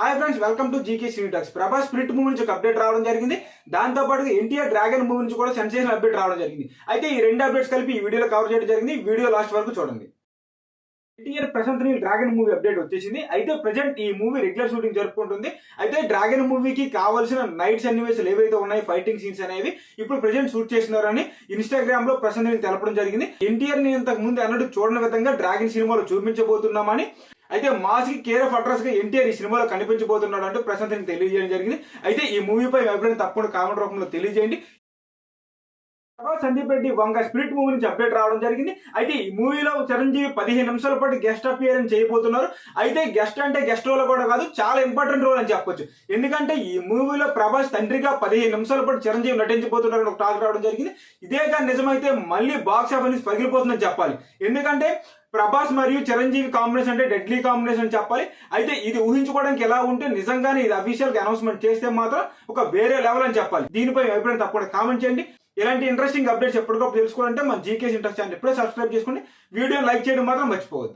Hi friends, welcome to GK cine talks. Prabhas split movie నుంచి ఒక update రావడం జరిగింది. దాంతో పాటు ఎన్టీఆర్ డ్రాగన్ మూవీ నుంచి కూడా సెన్సేషనల్ అప్డేట్ రావడం జరిగింది. అయితే ఈ రెండు అప్డేట్స్ కలిపి ఈ వీడియోలో కవర్ చేయడం జరిగింది. వీడియో లాస్ట్ వరకు చూడండి. NTR Prashanth Neel Dragon movie update వచ్చేసింది. అయితే ప్రెజెంట్ ఈ మూవీ రెగ్యులర్ షూటింగ్ జరుపుకుంటుంది. అయితే డ్రాగన్ మూవీకి కావాల్సిన నైట్ సన్నివేశాలు ఏవైతే ఉన్నాయి, ఫైటింగ్ సీన్స్ అనేవి ఇప్పుడు ప్రెజెంట్ షూట్ చేస్తున్నారని ఇన్స్టాగ్రామ్ లో ప్రశాంత్ నీల్ తెలపడం జరిగింది. ఎన్టీఆర్ ని ఇంతకు ముందు అన్నట్టు చూడని విధంగా డ్రాగన్ సినిమాలో చూపించబోతున్నామని, అయితే మాస్ కి కేర్ ఆఫ్ అడ్రస్ గా ఎన్టీఆర్ ఈ సినిమాలో కనిపించబోతున్నాడు అంటూ ప్రశాంత్ నీల్ తెలియజేయడం జరిగింది. అయితే ఈ మూవీపై అభిప్రాయం తప్పకుండా కామెంట్ రూపంలో తెలియజేయండి. సందీప్ రెడ్డి వంగ స్పిరిట్ మూవీ నుంచి అప్డేట్ రావడం జరిగింది. అయితే ఈ మూవీలో చిరంజీవి 15 నిమిషాల పాటు గెస్ట్ అపియరెన్స్ చేయబోతున్నారు. అయితే గెస్ట్ అంటే గెస్ట్ రోల్ కూడా కాదు, చాలా ఇంపార్టెంట్ రోల్ అని చెప్పొచ్చు. ఎందుకంటే ఈ మూవీలో ప్రభాస్ తండ్రిగా 15 నిమిషాల పాటు చిరంజీవి నటించబోతున్నారని ఒక టాక్ రావడం జరిగింది. ఇదే కానీ నిజమైతే మళ్ళీ బాక్స్ ఆఫీస్ పగిలిపోతుందని చెప్పాలి. ఎందుకంటే ప్రభాస్ మరియు చిరంజీవి కాంబినేషన్ అంటే డెడ్లీ కాంబినేషన్ అని చెప్పాలి. అయితే ఇది ఊహించుకోవడానికి ఎలా ఉంటే నిజంగానే ఇది అఫీషియల్ గా అనౌన్స్మెంట్ చేస్తే మాత్రం ఒక వేరే లెవెల్ అని చెప్పాలి. దీనిపై అభిప్రాయం తప్పకుండా కామెంట్ చేయండి. ఇలాంటి ఇంట్రెస్టింగ్ అప్డేట్స్ ఎప్పటికప్పుడు తెలుసుకోవాలంటే మన జీకే ఇంట్రెస్ట్ ఛానల్ ఇప్పుడే సబ్స్క్రైబ్ చేసుకోండి. వీడియోని లైక్ చేయడం మాత్రం మర్చిపోవద్దు.